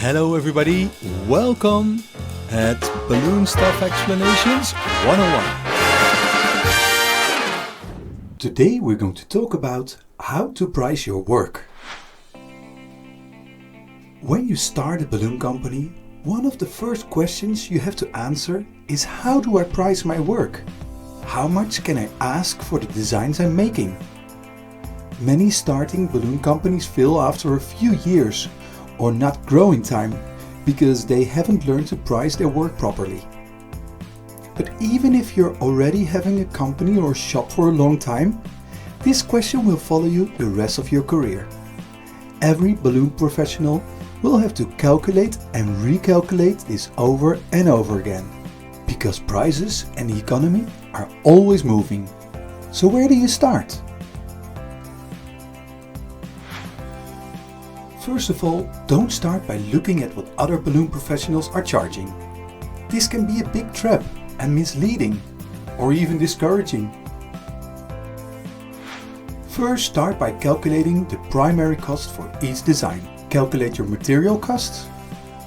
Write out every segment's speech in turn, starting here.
Hello everybody, welcome at Balloon Stuff Explanations 101. Today we're going to talk about how to price your work. When you start a balloon company, one of the first questions you have to answer is, how do I price my work? How much can I ask for the designs I'm making? Many starting balloon companies fail after a few years or not grow in time because they haven't learned to price their work properly. But even if you're already having a company or shop for a long time, this question will follow you the rest of your career. Every balloon professional will have to calculate and recalculate this over and over again, because prices and the economy are always moving. So where do you start? First of all, don't start by looking at what other balloon professionals are charging. This can be a big trap and misleading, or even discouraging. First, start by calculating the primary cost for each design. Calculate your material costs,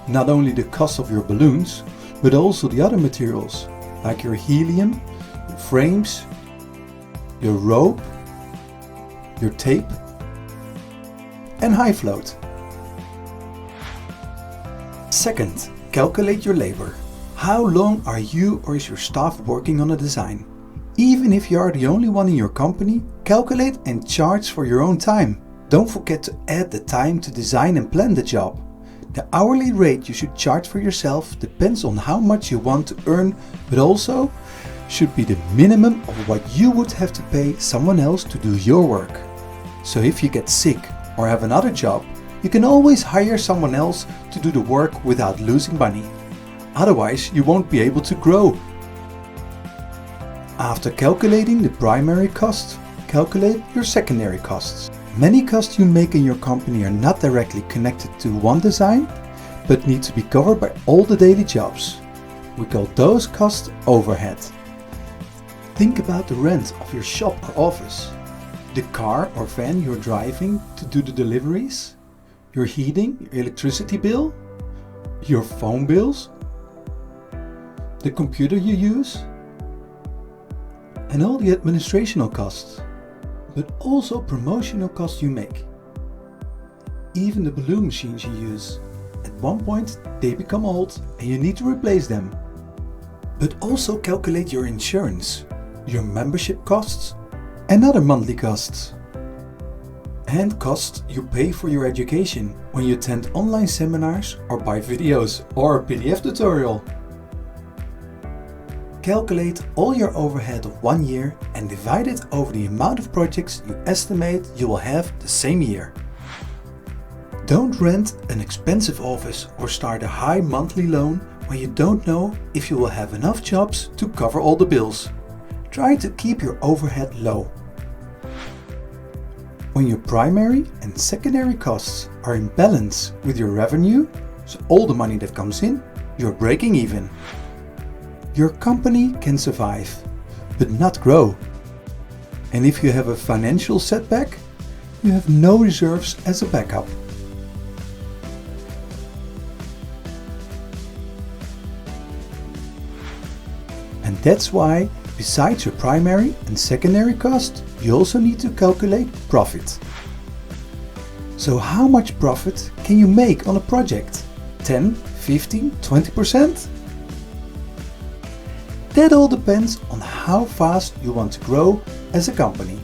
not only the cost of your balloons, but also the other materials, like your helium, your frames, your rope, your tape, and high float. Second, calculate your labor. How long are you or is your staff working on a design? Even if you are the only one in your company, calculate and charge for your own time. Don't forget to add the time to design and plan the job. The hourly rate you should charge for yourself depends on how much you want to earn, but also should be the minimum of what you would have to pay someone else to do your work. So if you get sick or have another job, you can always hire someone else to do the work without losing money. Otherwise, you won't be able to grow. After calculating the primary cost, calculate your secondary costs. Many costs you make in your company are not directly connected to one design, but need to be covered by all the daily jobs. We call those costs overhead. Think about the rent of your shop or office, the car or van you're driving to do the deliveries, your heating, your electricity bill, your phone bills, the computer you use, and all the administrative costs, but also promotional costs you make. Even the balloon machines you use. At one point they become old and you need to replace them. But also calculate your insurance, your membership costs, and other monthly costs. And costs you pay for your education when you attend online seminars or buy videos or a PDF tutorial. Calculate all your overhead of 1 year and divide it over the amount of projects you estimate you will have the same year. Don't rent an expensive office or start a high monthly loan when you don't know if you will have enough jobs to cover all the bills. Try to keep your overhead low. When your primary and secondary costs are in balance with your revenue, so all the money that comes in, you're breaking even. Your company can survive, but not grow. And if you have a financial setback, you have no reserves as a backup. And that's why, besides your primary and secondary cost, you also need to calculate profit. So how much profit can you make on a project? 10, 15, 20%? That all depends on how fast you want to grow as a company.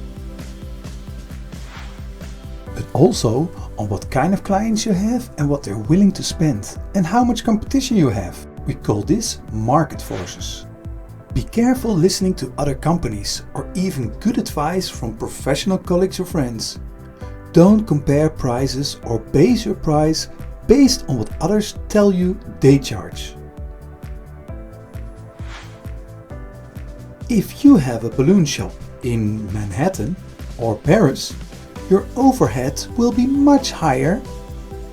But also on what kind of clients you have and what they're willing to spend and how much competition you have. We call this market forces. Be careful listening to other companies or even good advice from professional colleagues or friends. Don't compare prices or base your price based on what others tell you they charge. If you have a balloon shop in Manhattan or Paris, your overhead will be much higher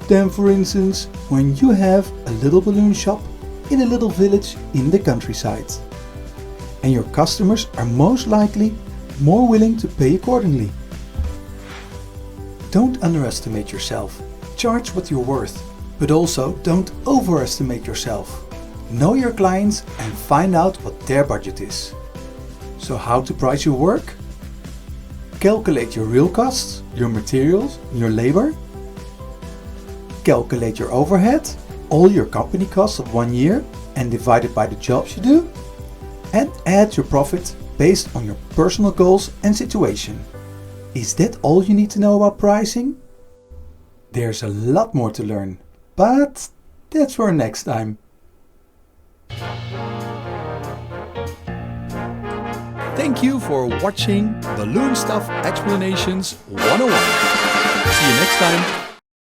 than, for instance, when you have a little balloon shop in a little village in the countryside. And your customers are most likely more willing to pay accordingly. Don't underestimate yourself. Charge what you're worth. But also don't overestimate yourself. Know your clients and find out what their budget is. So how to price your work? Calculate your real costs, your materials, your labor. Calculate your overhead, all your company costs of 1 year and divide it by the jobs you do. And add your profit based on your personal goals and situation. Is that all you need to know about pricing? There's a lot more to learn, but that's for next time. Thank you for watching Balloon Stuff Explanations 101. See you next time.